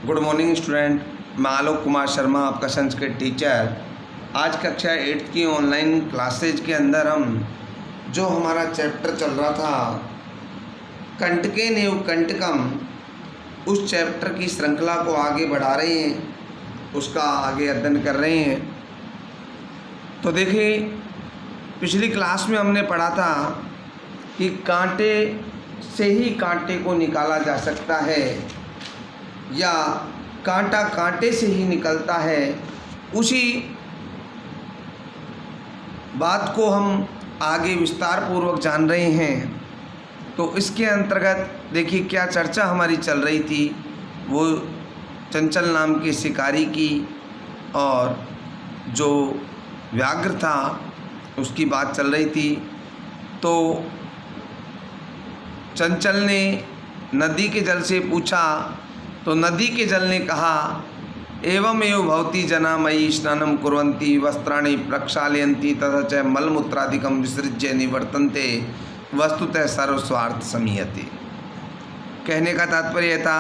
Good morning student, मैं आलोक कुमार शर्मा, आपका Sanskrit teacher. आज कक्षा 8 की ऑनलाइन क्लासेज के अंदर हम जो हमारा चैप्टर चल रहा था कंटके नेव कंटकम, उस चैप्टर की श्रृंखला को आगे बढ़ा रहे हैं, उसका आगे अध्ययन कर रहे हैं। तो देखिए, पिछली क्लास में हमने पढ़ा था कि कांटे से ही कांटे को निकाला जा सकता है या कांटा कांटे से ही निकलता है। उसी बात को हम आगे विस्तार पूर्वक जान रहे हैं। तो इसके अंतर्गत देखिए क्या चर्चा हमारी चल रही थी, वो चंचल नाम के शिकारी की और जो व्याघ्र था उसकी बात चल रही थी। तो चंचल ने नदी के जल से पूछा तो नदी के जल ने कहा, एवं एवं भवती जना मयि स्नानम कुर्वन्ति वस्त्राणि प्रक्षालयन्ति तथा च मलमूत्रादिकं विसृज्य निवर्तन्ते वस्तुतः सर्वस्वार्थ समीयते। कहने का तात्पर्य था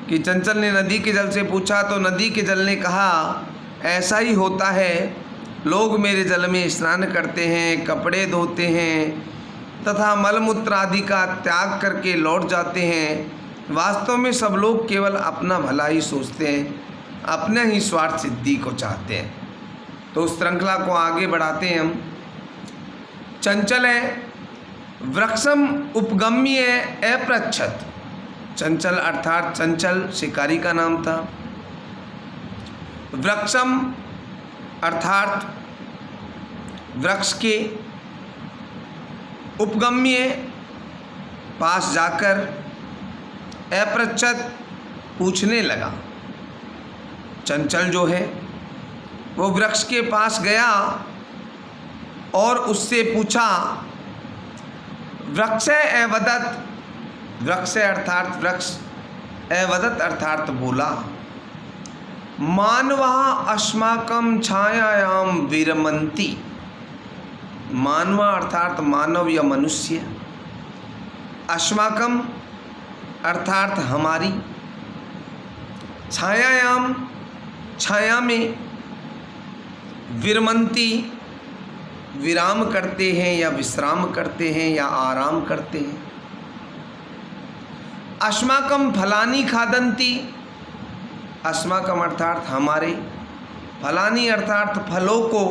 कि चंचल ने नदी के जल से पूछा तो नदी के जल ने कहा, ऐसा ही होता है, लोग मेरे जल में स्नान करते हैं, कपड़े धोते हैं तथा मलमूत्र आदि का त्याग करके लौट जाते हैं। वास्तव में सब लोग केवल अपना भला ही सोचते हैं, अपने ही स्वार्थ सिद्धि को चाहते हैं। तो उस श्रृंखला को आगे बढ़ाते हैं हम। चंचल है वृक्षम उपगम्य अपृच्छत। चंचल अर्थात चंचल शिकारी का नाम था। वृक्षम अर्थात वृक्ष के, उपगम्य पास जाकर, अपृच्छत पूछने लगा। चंचल जो है वो वृक्ष के पास गया और उससे पूछा, वृक्ष अवदत, वृक्ष अर्थात वृक्ष, अवदत अर्थात बोला, मानवा अस्माकं छायायाम विरमन्ति। मानवा अर्थात मानव या मनुष्य, अस्माकं अर्थात हमारी, छायायाम छाया में, विरमन्ति विराम करते हैं या विश्राम करते हैं या आराम करते हैं। अस्माकं फलानि खादन्ति, अस्माकं अर्थात हमारे, फलानि अर्थात फलों को,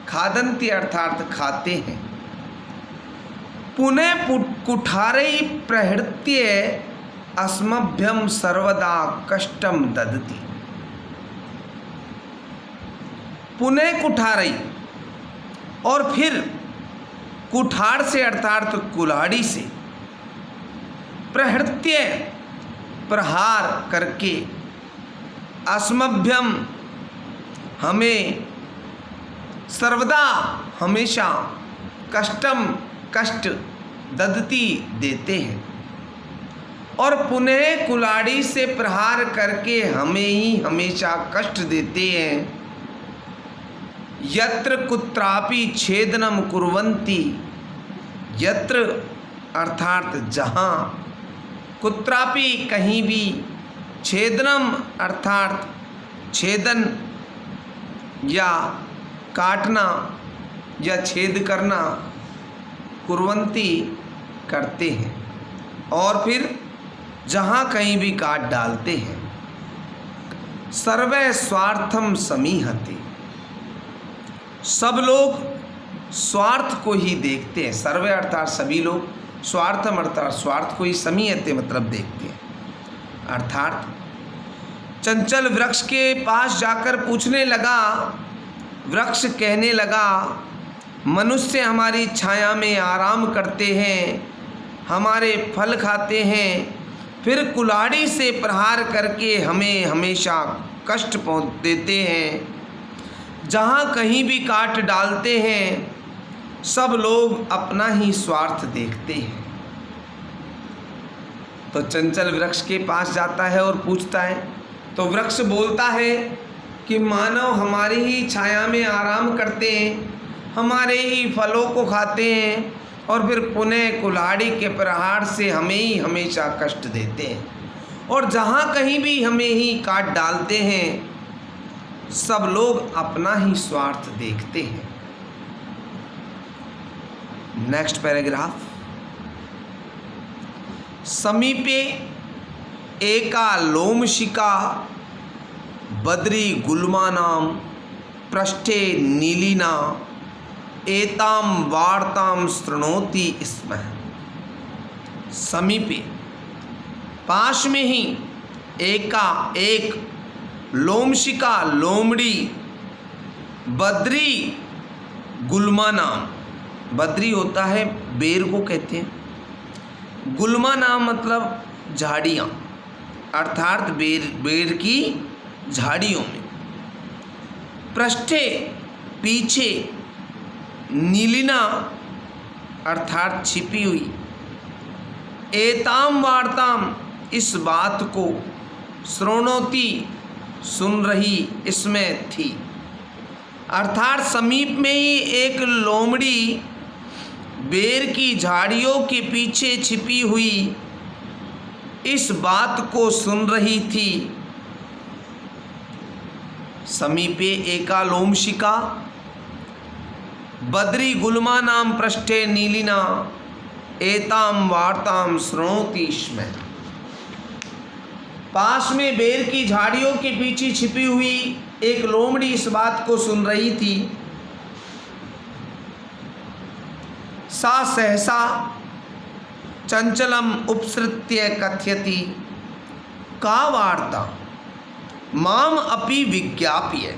खादन्ति अर्थात खाते हैं। पुनः कुठारै प्रहृत्य अस्मभ्यं सर्वदा कष्टम ददति। पुनः कुठारै, और फिर कुठार से अर्थात कुल्हाड़ी से, प्रहृत्य प्रहार करके, अस्मभ्यम हमें, सर्वदा हमेशा, कष्टम कष्ट, ददती देते हैं। और पुनः कुल्हाड़ी से प्रहार करके हमें ही हमेशा कष्ट देते हैं। यत्र कुत्रापि छेदनम कुर्वन्ति, यत्र अर्थात जहाँ, कुत्रापि कहीं भी, छेदनम अर्थात छेदन या काटना या छेद करना, कुर्वन्ति करते हैं, और फिर जहाँ कहीं भी काट डालते हैं। सर्वे स्वार्थम समीहते, सब लोग स्वार्थ को ही देखते हैं। सर्वे अर्थात सभी लोग, स्वार्थम अर्थात स्वार्थ को ही, समीहते मतलब देखते हैं। अर्थात चंचल वृक्ष के पास जाकर पूछने लगा, वृक्ष कहने लगा, मनुष्य हमारी छाया में आराम करते हैं, हमारे फल खाते हैं, फिर कुल्हाड़ी से प्रहार करके हमें हमेशा कष्ट पहुँच देते हैं। जहाँ कहीं भी काट डालते हैं, सब लोग अपना ही स्वार्थ देखते हैं। तो चंचल वृक्ष के पास जाता है और पूछता है, तो वृक्ष बोलता है कि मानव हमारी ही छाया में आराम करते हैं, हमारे ही फलों को खाते हैं और फिर पुनः कुल्हाड़ी के प्रहार से हमें ही हमेशा कष्ट देते हैं। और जहाँ कहीं भी हमें ही काट डालते हैं, सब लोग अपना ही स्वार्थ देखते हैं। Next paragraph. समीपे एका लोमशिका बद्री गुल्मानां पृष्ठे नीलिना एतां वार्तां शृणोति स्म। समीपे पास में ही एक लोमशिका लोमड़ी बद्री गुल्मा नाम, बद्री होता है बेर को कहते हैं, गुल्मा नाम मतलब झाड़ियाँ, अर्थात बेर की झाड़ियों में, पृष्ठे पीछे, नीलिना अर्थात छिपी हुई, एताम वार्ताम इस बात को, श्रोणोति सुन रही, इसमें थी। अर्थात समीप में ही एक लोमड़ी बेर की झाड़ियों के पीछे छिपी हुई इस बात को सुन रही थी। समीपे एका लोमशिका बद्री गुल्मा नाम पृष्ठे नीलिना एताम वार्ताम शृणोति स्म। पास में बेर की झाड़ियों के पीछे छिपी हुई एक लोमड़ी इस बात को सुन रही थी। सा सहसा चंचलम उपसृत्य कथयति का वार्ता माम अपि विज्ञाप्य।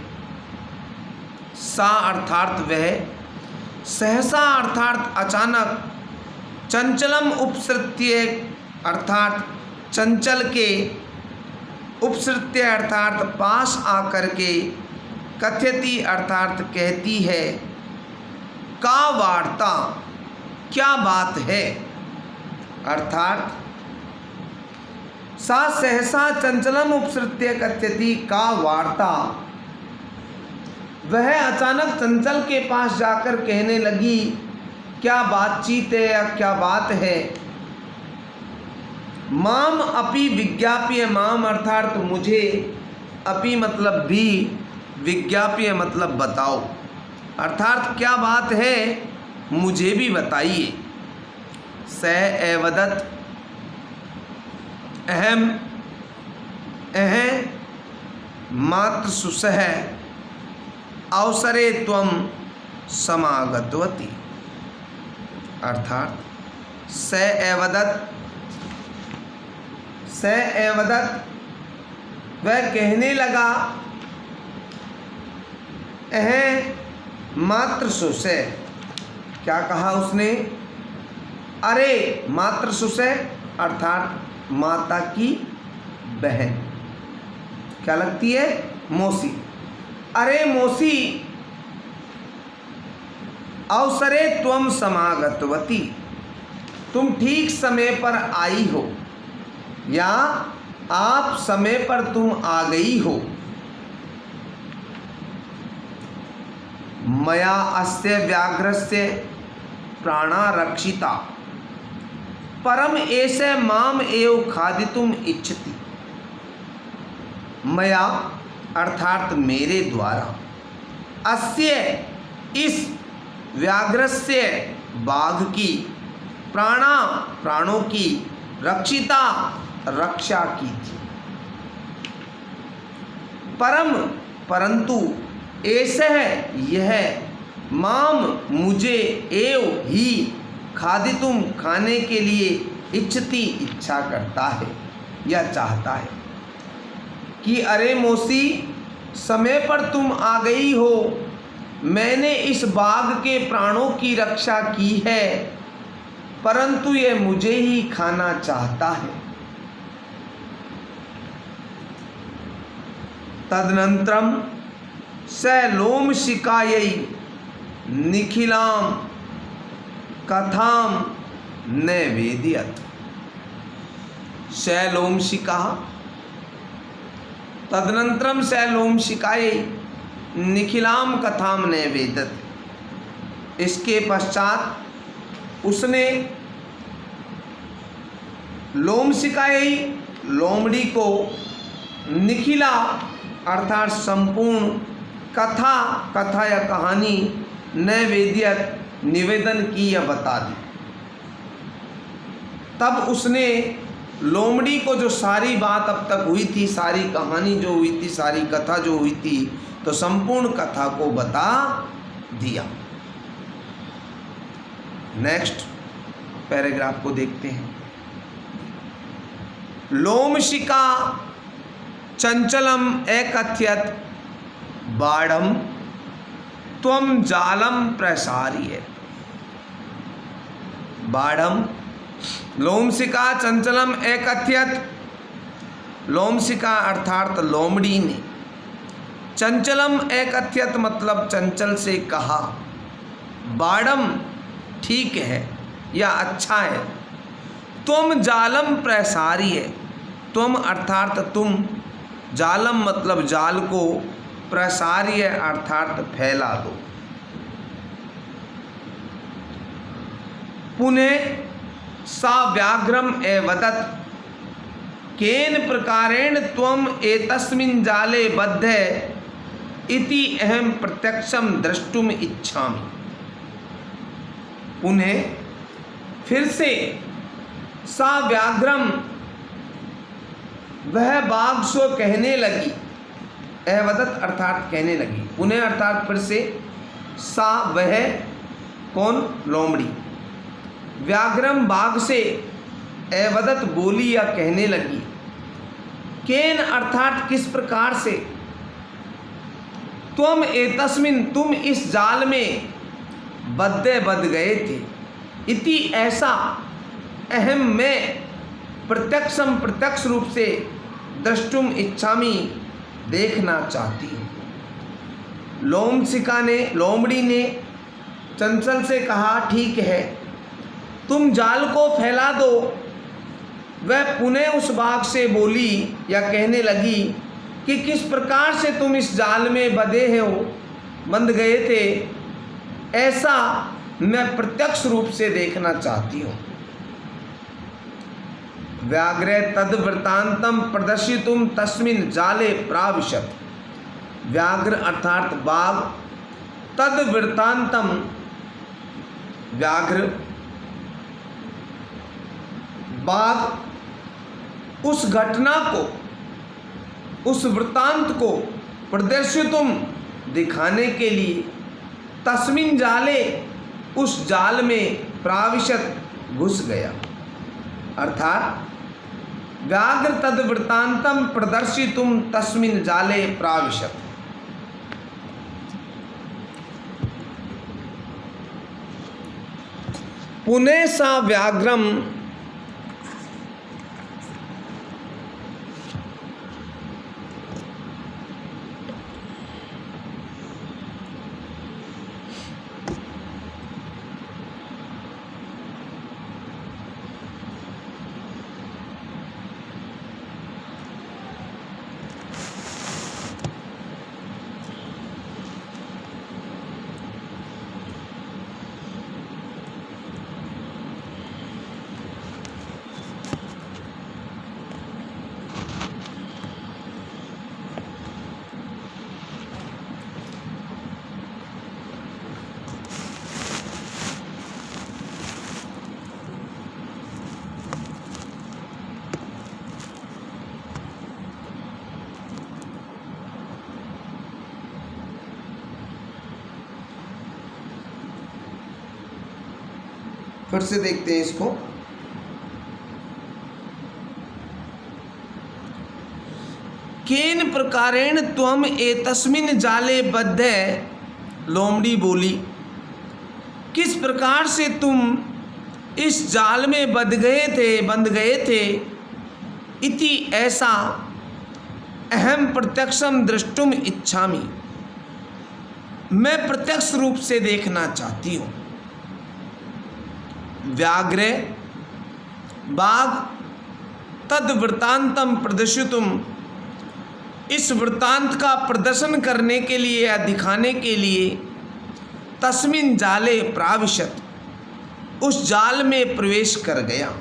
सा अर्थात वह, सहसा अर्थात अचानक, चंचलम उपसृत्य अर्थात चंचल के, उपसृत्य अर्थात पास आकर के, कथयति अर्थात कहती है, का वार्ता क्या बात है, अर्थात सा सहसा चंचलम उपसृत्य कथयति का वार्ता, वह अचानक चंचल के पास जाकर कहने लगी, क्या बातचीत है या क्या बात है। माम अपि विज्ञाप्य, माम अर्थात मुझे, अपि मतलब भी, विज्ञाप्य मतलब बताओ, अर्थात क्या बात है मुझे भी बताइए। स एवदत् अहम मात्र सुसह अवसरे त्वं समागतवती। अर्थात स एवदत् वह कहने लगा, मात्र सुसे, क्या कहा उसने, अरे मात्र सुसे अर्थात माता की बहन, क्या लगती है, मौसी, अरे मौसी, अवसरे त्वं समागतवती, तुम ठीक समय पर आई हो, या आप समय पर तुम आ गई हो। मया अस्य व्याघ्रस्य प्राणा रक्षिता परम ऐसे माम एव खादितुम इच्छति। मया अर्थात मेरे द्वारा, अस्य इस व्याघ्रस्य बाघ की, प्राणा प्राणों की, रक्षिता रक्षा की थी। परम परंतु, ऐसे यह, माम मुझे, एव ही, खादितुम खाने के लिए, इच्छति इच्छा करता है या चाहता है, कि अरे मौसी समय पर तुम आ गई हो, मैंने इस बाघ के प्राणों की रक्षा की है, परंतु यह मुझे ही खाना चाहता है। तदनंतरम स लोमशिकायै निखिलां कथां नैवेदयत्। स लोमशिका, तदनंतरम स लोमशिकायै निखिलां कथां नैवेदयत्। इसके पश्चात उसने लोमशिकायै लोमड़ी को निखिला अर्थात संपूर्ण कथा या कहानी नैवेद्यत निवेदन की या बता दी। तब उसने लोमड़ी को जो सारी बात अब तक हुई थी, सारी कहानी जो हुई थी, सारी कथा जो हुई थी, तो संपूर्ण कथा को बता दिया। नेक्स्ट पैराग्राफ को देखते हैं। लोमशिका चंचलम एकथ्यत बाढ़म त्वम जालम प्रसारिये। बाढ़म लोमशिका चंचलम एकथ्यत, लोमशिका अर्थात लोमड़ी ने, चंचलम एकथ्यत मतलब चंचल से कहा, बाढ़म ठीक है या अच्छा है, तुम जालम प्रसारिये, तुम अर्थात तुम, जालम मतलब जाल को, प्रसारिय अर्थात फैला दो। पुनः सा व्याघ्रम एवदत् केन प्रकारेण त्वम एतस्मिन् जाले बद्धे इति अहम प्रत्यक्षम द्रष्टुम इच्छामि। पुनः फिर से सा व्याघ्रम वह बाघ सो कहने लगी, एवदत् अर्थात कहने लगी, पुनः अर्थात फिर से, सा वह कौन, लोमड़ी, व्याघ्रम बाघ से, एवदत् बोली या कहने लगी, केन अर्थात किस प्रकार से, त्वम एतस्मिन तुम इस जाल में, बद्धे बध गए थे, इति ऐसा, अहम मैं, प्रत्यक्षम प्रत्यक्ष रूप से, द्रष्टुम इच्छामि देखना चाहती हूँ। लोमशिका ने, लोमड़ी ने चंचल से कहा ठीक है तुम जाल को फैला दो। वह पुनः उस बाघ से बोली या कहने लगी कि किस प्रकार से तुम इस जाल में बंध गए थे, ऐसा मैं प्रत्यक्ष रूप से देखना चाहती हूँ। व्याघ्रे तद वृत्तांतम प्रदर्शितुम तस्मिन् जाले प्राविशत। व्याघ्र अर्थात बाघ, तद वृत्तांतम व्याघ्र, बाघ उस घटना को, उस वृत्तांत को, प्रदर्शितुम दिखाने के लिए, तस्मिन् जाले उस जाल में, प्राविशत घुस गया। अर्थात व्याघ्र तद वृत्तांतम प्रदर्शितुम तस्मिन् जाले प्राविशत। पुनः सा व्याघ्रम फिर से देखते हैं इसको। केन प्रकारेण त्वम एतस्मिन् जाले बद्धे, लोमड़ी बोली किस प्रकार से तुम इस जाल में बंध गए थे, इति ऐसा, अहम प्रत्यक्षम द्रष्टुम इच्छामि, मैं प्रत्यक्ष रूप से देखना चाहती हूँ। व्याघ्रे बाघ तद वृत्तांतम प्रदर्शितुम, इस वृत्तांत का प्रदर्शन करने के लिए या दिखाने के लिए, तस्मिन् जाले प्राविशत, उस जाल में प्रवेश कर गया,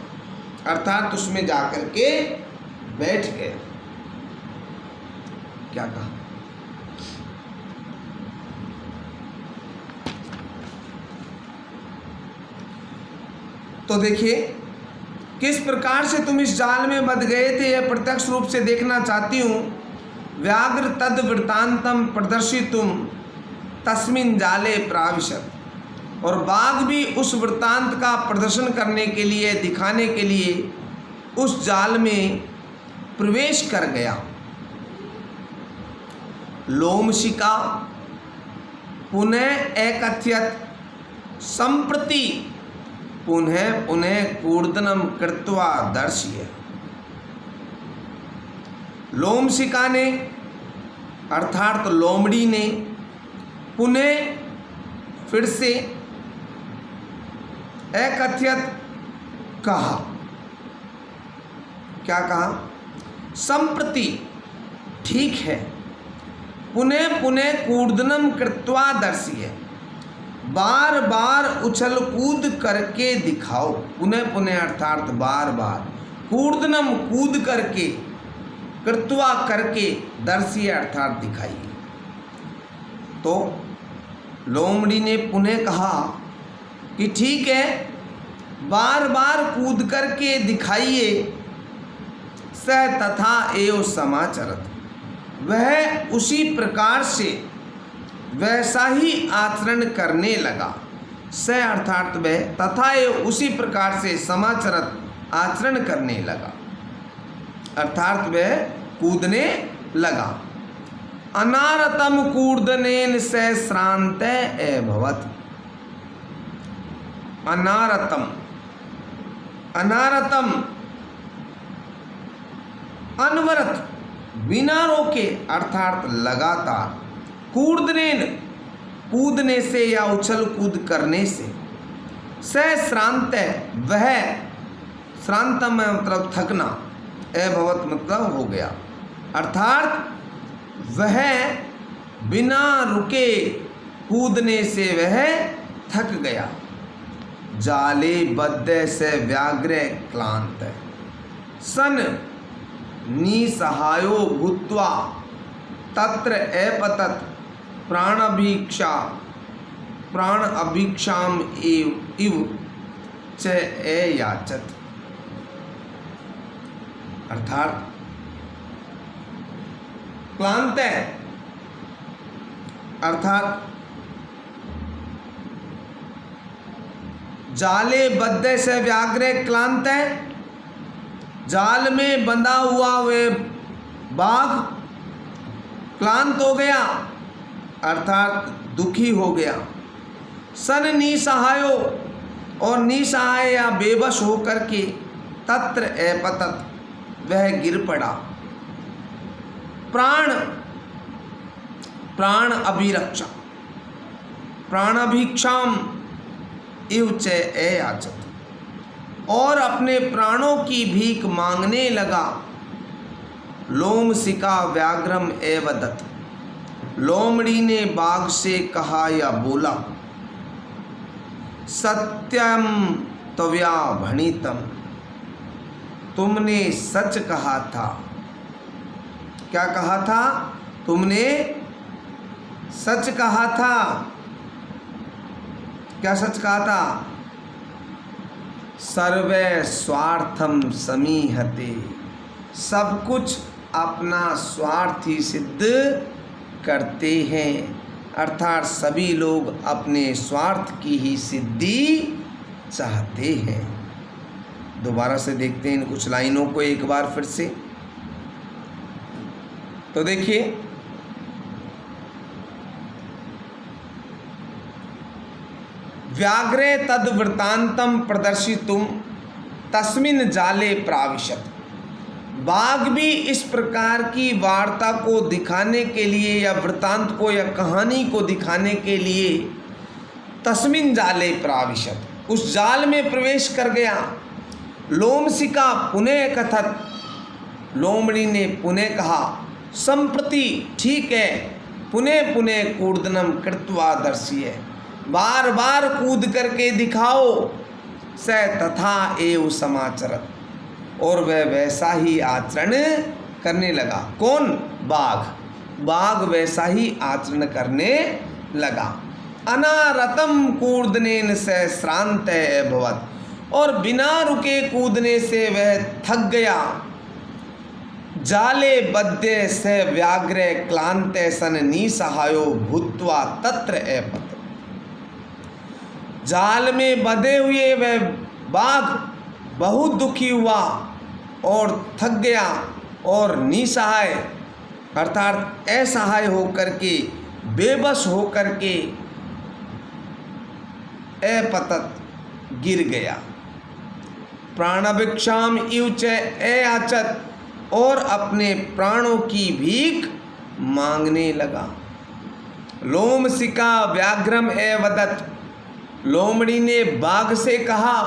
अर्थात उसमें जाकर के बैठ गया। क्या कहा? तो देखिए किस प्रकार से तुम इस जाल में बंध गए थे, यह प्रत्यक्ष रूप से देखना चाहती हूँ। व्याघ्र तद वृत्तांतम प्रदर्शितुम तस्मिन जाले प्राविशत। और बाघ भी उस वृत्तांत का प्रदर्शन करने के लिए, दिखाने के लिए उस जाल में प्रवेश कर गया। लोमशिका पुनः एकथ्यत संप्रति पुनः पुनः कूर्दनम कृत्वा दर्श्य। लोमशिका ने अर्थात लोमड़ी ने पुनः फिर से एकथ्यत कहा। क्या कहा? संप्रति ठीक है, पुनः पुनः कूर्दनम कृत्वा दर्श्य, बार बार उछल कूद करके दिखाओ। पुनः पुनः अर्थात बार बार, कूर्दनम कूद करके, कृत्वा करके, दर्शिए अर्थात दिखाइए। तो लोमड़ी ने पुनः कहा कि ठीक है, बार बार कूद करके दिखाइए। स तथा एव समाचरत, वह उसी प्रकार से वैसा ही आचरण करने लगा। स अर्थात वह, तथा एव उसी प्रकार से, समाचरत आचरण करने लगा, अर्थात वह कूदने लगा। अनारतम कूर्दनेन स श्रांत अभवत्। अनारतम, अनारतम अनवरत, बिना रोके अर्थात लगातार, कूर्दनेन कूदने से या उछल कूद करने से, स श्रांत वह, श्रांत में मतलब थकना, अभवत मतलब हो गया, अर्थात वह बिना रुके कूदने से वह थक गया। जाले बद्ध से व्याघ्र क्लांत सन निसहायो भूत्वा तत्र अपतत प्राण अभीक्षाम इव च याचत। अर्थात क्लांत अर्थात जाले बद्ध से व्याघ्र क्लांत, जाल में बंधा हुआ वे बाघ क्लांत हो गया अर्थात दुखी हो गया। सन निसहायो, और निसहाय या बेबस होकर के, तत्र अपतत वह गिर पड़ा। प्राण अभिरक्षा, प्राणाभिक्षाम इव च याचत, और अपने प्राणों की भीख मांगने लगा। लोमशिका व्याघ्रम एवदत, लोमड़ी ने बाघ से कहा या बोला। सत्यम तव्या भणितम, तुमने सच कहा था। क्या कहा था? तुमने सच कहा था। क्या सच कहा था? सर्वे स्वार्थम समीहते, सब कुछ अपना स्वार्थ ही सिद्ध करते हैं, अर्थात सभी लोग अपने स्वार्थ की ही सिद्धि चाहते हैं। दोबारा से देखते हैं इन कुछ लाइनों को एक बार फिर से। तो देखिए, व्याघ्रे तद वृत्तांतम प्रदर्शितुम तस्मिन जाले प्राविशत, बाघ भी इस प्रकार की वार्ता को दिखाने के लिए या वृत्तांत को या कहानी को दिखाने के लिए तस्मिन जाले प्राविशत, उस जाल में प्रवेश कर गया। लोमशिका पुनः कथत, लोमड़ी ने पुनः कहा। संप्रति ठीक है, पुनः पुनः कूर्दनम कृत्वा दर्शिये, बार बार कूद करके दिखाओ। स तथा एव समाचरत, और वह वैसा ही आचरण करने लगा। कौन? बाघ। बाघ वैसा ही आचरण करने लगा। अनारतम कूर्दनेन सहस्रांत अभवत्, और बिना रुके कूदने से वह थक गया। जाले बद्ये स व्याघ्र क्लांते सन निसहायो भूत्वा तत्र अपत। जाल में बंधे हुए वह बाघ बहुत दुखी हुआ और थक गया और निसहाय अर्थात असहाय होकर के, बेबस होकर के अपतत गिर गया। प्राणभिक्षाम इव च अयाचत, और अपने प्राणों की भीख मांगने लगा। लोमशिका व्याघ्रम अवदत्, लोमड़ी ने बाघ से कहा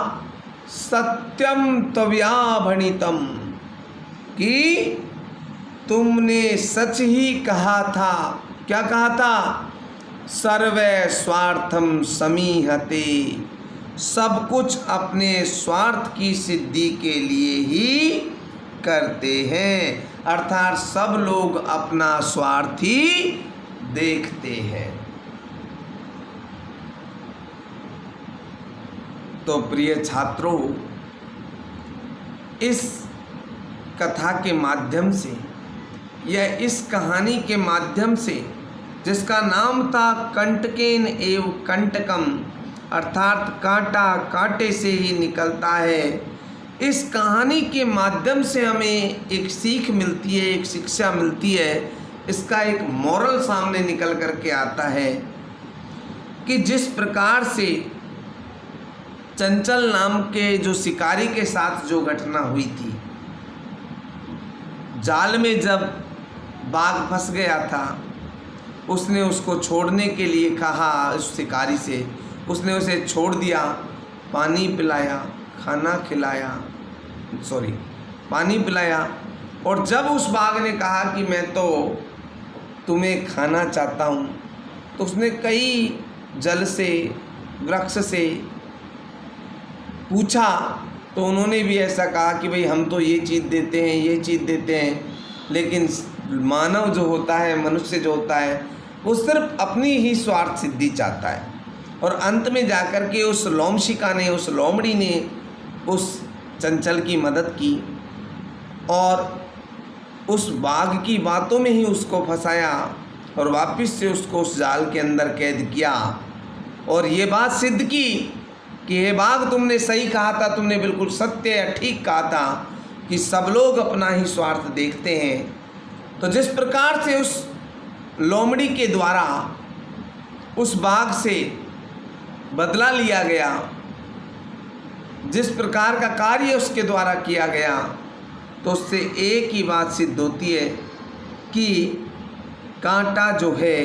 सत्यम त्वया भणितम, कि तुमने सच ही कहा था। क्या कहा था? सर्वे स्वार्थम समीहते, सब कुछ अपने स्वार्थ की सिद्धि के लिए ही करते हैं, अर्थात सब लोग अपना स्वार्थ ही देखते हैं। तो प्रिय छात्रों, इस कथा के माध्यम से या इस कहानी के माध्यम से, जिसका नाम था कंटकेन एव कंटकम, अर्थात कांटा कांटे से ही निकलता है, इस कहानी के माध्यम से हमें एक सीख मिलती है, एक शिक्षा मिलती है। इसका एक मॉरल सामने निकल कर के आता है कि जिस प्रकार से चंचल नाम के जो शिकारी के साथ जो घटना हुई थी, जाल में जब बाघ फंस गया था, उसने उसको छोड़ने के लिए कहा, उस शिकारी से उसने उसे छोड़ दिया, पानी पिलाया, खाना खिलाया, पानी पिलाया। और जब उस बाघ ने कहा कि मैं तो तुम्हें खाना चाहता हूँ, तो उसने कई जल से, वृक्ष से पूछा, तो उन्होंने भी ऐसा कहा कि भाई हम तो ये चीज़ देते हैं, ये चीज़ देते हैं, लेकिन मानव जो होता है, मनुष्य जो होता है, वो सिर्फ अपनी ही स्वार्थ सिद्धि चाहता है। और अंत में जाकर के उस लोमशिका ने, उस लोमड़ी ने उस चंचल की मदद की और उस बाघ की बातों में ही उसको फंसाया और वापस से उसको उस जाल के अंदर कैद किया और ये बात सिद्ध की कि हे बाघ, तुमने सही कहा था, तुमने बिल्कुल सत्य या ठीक कहा था कि सब लोग अपना ही स्वार्थ देखते हैं। तो जिस प्रकार से उस लोमड़ी के द्वारा उस बाघ से बदला लिया गया, जिस प्रकार का कार्य उसके द्वारा किया गया, तो उससे एक ही बात सिद्ध होती है कि कांटा जो है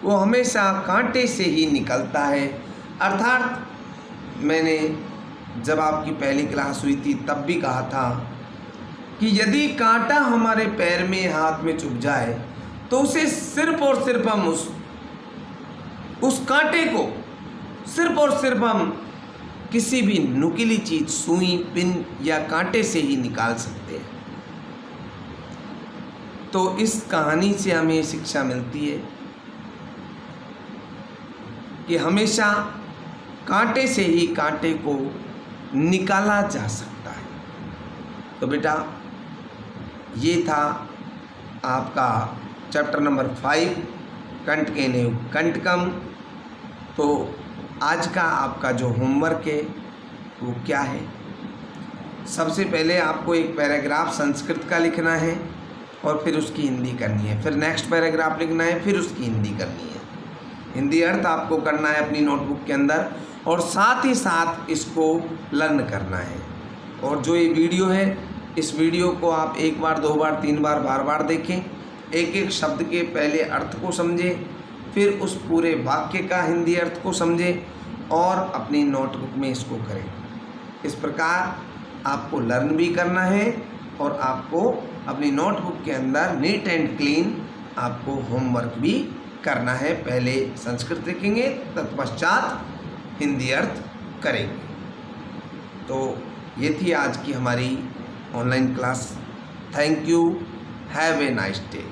वो हमेशा कांटे से ही निकलता है। अर्थात मैंने जब आपकी पहली क्लास हुई थी तब भी कहा था कि यदि कांटा हमारे पैर में, हाथ में चुभ जाए, तो उसे सिर्फ और सिर्फ हम उस कांटे को सिर्फ और सिर्फ हम किसी भी नुकीली चीज़, सुई, पिन या कांटे से ही निकाल सकते हैं। तो इस कहानी से हमें शिक्षा मिलती है कि हमेशा कांटे से ही कांटे को निकाला जा सकता है। तो बेटा, ये था आपका चैप्टर नंबर 5 कंटकेन एव कंटकम। तो आज का आपका जो होमवर्क है वो क्या है? सबसे पहले आपको एक पैराग्राफ संस्कृत का लिखना है और फिर उसकी हिंदी करनी है, फिर नेक्स्ट पैराग्राफ लिखना है, फिर उसकी हिंदी करनी है। हिंदी अर्थ आपको करना है अपनी नोटबुक के अंदर और साथ ही साथ इसको लर्न करना है। और जो ये वीडियो है, इस वीडियो को आप एक बार, दो बार, तीन बार, बार बार देखें, एक एक शब्द के पहले अर्थ को समझें, फिर उस पूरे वाक्य का हिंदी अर्थ को समझें और अपनी नोटबुक में इसको करें। इस प्रकार आपको लर्न भी करना है और आपको अपनी नोटबुक के अंदर नीट एंड क्लीन आपको होमवर्क भी करना है। पहले संस्कृत लिखेंगे, तत्पश्चात हिंदी अर्थ करेंगे। तो ये थी आज की हमारी online class. Thank you, have a nice day.